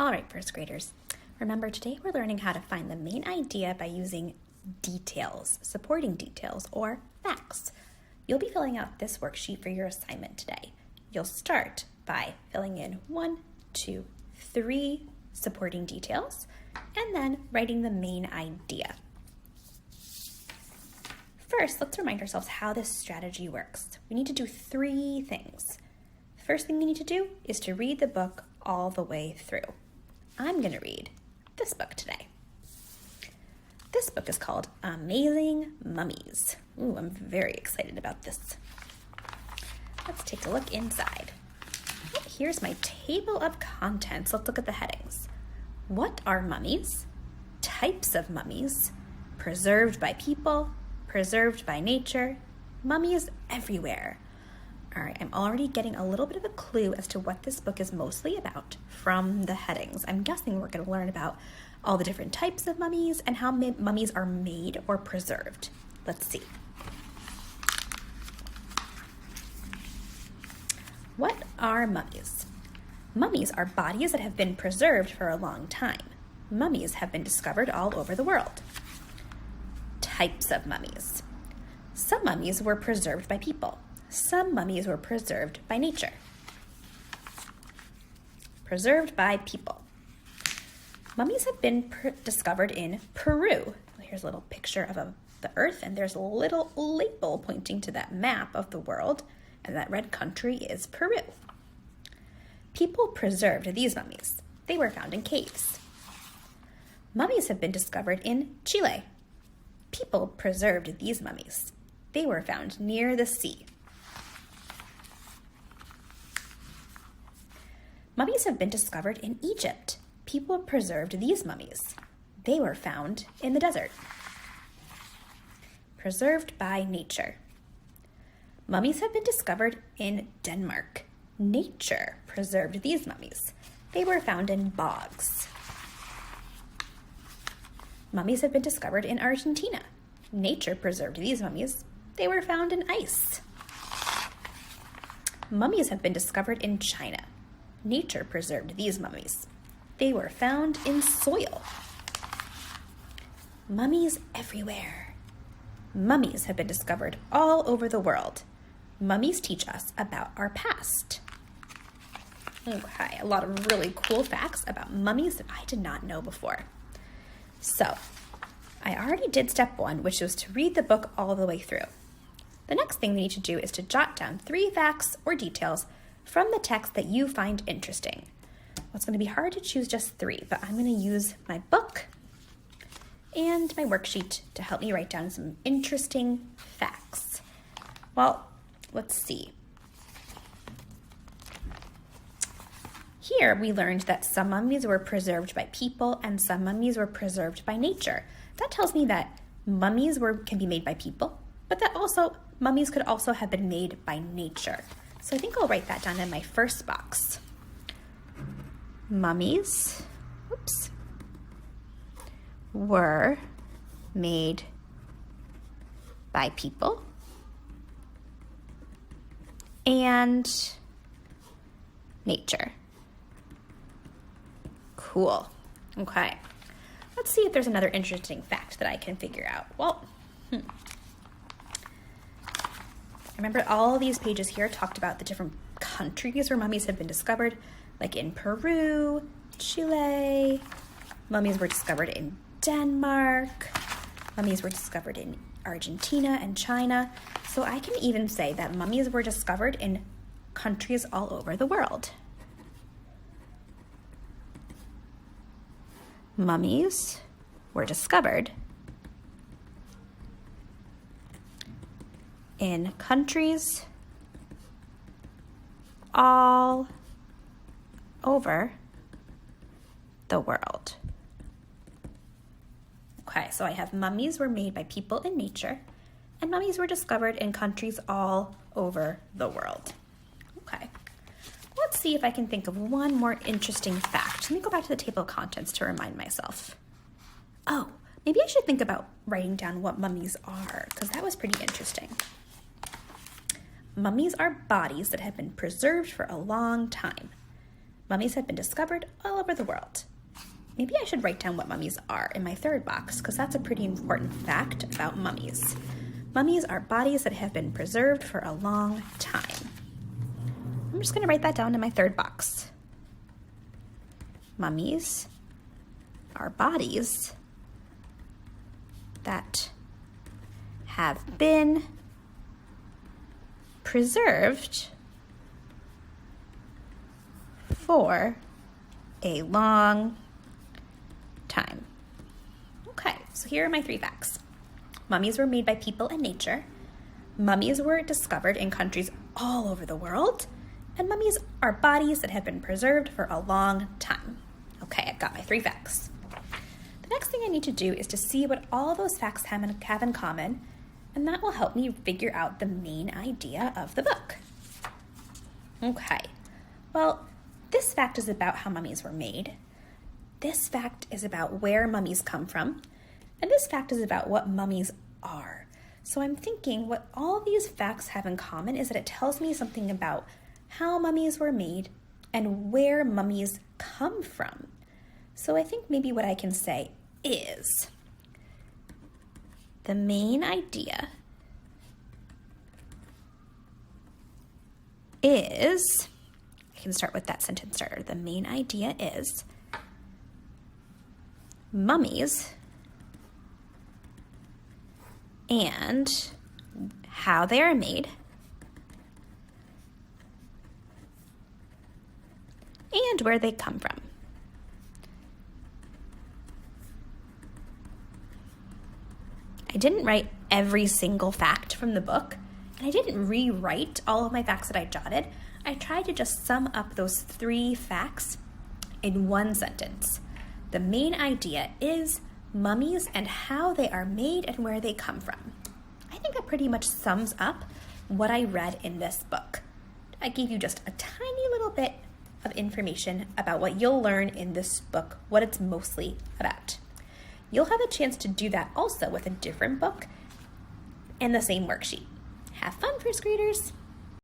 All right, first graders. Remember, today we're learning how to find the main idea by using details, supporting details, or facts. You'll be filling out this worksheet for your assignment today. You'll start by filling in 1, 2, 3 supporting details, and then writing the main idea. First, let's remind ourselves how this strategy works. We need to do 3 things. First thing you need to do is to read the book all the way through. I'm going to read this book today. This book is called Amazing Mummies. Ooh, I'm very excited about this. Let's take a look inside. Oh, here's my table of contents. Let's look at the headings. What are mummies? Types of mummies. Preserved by people. Preserved by nature. Mummies everywhere. All right, I'm already getting a little bit of a clue as to what this book is mostly about from the headings. I'm guessing we're going to learn about all the different types of mummies and how mummies are made or preserved. Let's see. What are mummies? Mummies are bodies that have been preserved for a long time. Mummies have been discovered all over the world. Types of mummies. Some mummies were preserved by people. Some mummies were preserved by nature. Preserved by people. Mummies have been discovered in Peru. Here's a little picture of the earth, and there's a little label pointing to that map of the world, and that red country is Peru. People preserved these mummies. They were found in caves. Mummies have been discovered in Chile. People preserved these mummies. They were found near the sea. Mummies have been discovered in Egypt. People preserved these mummies. They were found in the desert. Preserved by nature. Mummies have been discovered in Denmark. Nature preserved these mummies. They were found in bogs. Mummies have been discovered in Argentina. Nature preserved these mummies. They were found in ice. Mummies have been discovered in China. Nature preserved these mummies. They were found in soil. Mummies everywhere. Mummies have been discovered all over the world. Mummies teach us about our past. Okay, a lot of really cool facts about mummies that I did not know before. So, I already did step 1, which was to read the book all the way through. The next thing we need to do is to jot down 3 facts or details from the text that you find interesting. Well, it's going to be hard to choose just 3, but I'm going to use my book and my worksheet to help me write down some interesting facts. Well, let's see. Here we learned that some mummies were preserved by people and some mummies were preserved by nature. That tells me that mummies can be made by people, but that also mummies could also have been made by nature. So I think I'll write that down in my first box. Mummies, were made by people and nature. Cool. Okay. Let's see if there's another interesting fact that I can figure out. Well, remember all these pages here talked about the different countries where mummies have been discovered, like in Peru, Chile. Mummies were discovered in Denmark. Mummies were discovered in Argentina and China. So I can even say that mummies were discovered in countries all over the world. Mummies were discovered in countries all over the world. Okay, so I have mummies were made by people in nature, and mummies were discovered in countries all over the world. Okay, let's see if I can think of one more interesting fact. Let me go back to the table of contents to remind myself. Oh, maybe I should think about writing down what mummies are, because that was pretty interesting. Mummies are bodies that have been preserved for a long time. Mummies have been discovered all over the world. Maybe I should write down what mummies are in my third box, because that's a pretty important fact about mummies. Mummies are bodies that have been preserved for a long time. I'm just going to write that down in my third box. Mummies are bodies that have been preserved for a long time. Okay, so here are my 3 facts. Mummies were made by people and nature. Mummies were discovered in countries all over the world. And mummies are bodies that have been preserved for a long time. Okay, I've got my 3 facts. The next thing I need to do is to see what all those facts have in common, and that will help me figure out the main idea of the book. Okay, well, this fact is about how mummies were made. This fact is about where mummies come from. And this fact is about what mummies are. So I'm thinking what all these facts have in common is that it tells me something about how mummies were made and where mummies come from. So I think maybe what I can say is the main idea is, I can start with that sentence starter. The main idea is mummies and how they are made and where they come from. I didn't write every single fact from the book, and I didn't rewrite all of my facts that I jotted. I tried to just sum up those 3 facts in one sentence. The main idea is mummies and how they are made and where they come from. I think that pretty much sums up what I read in this book. I gave you just a tiny little bit of information about what you'll learn in this book, what it's mostly about. You'll have a chance to do that also with a different book and the same worksheet. Have fun, first graders!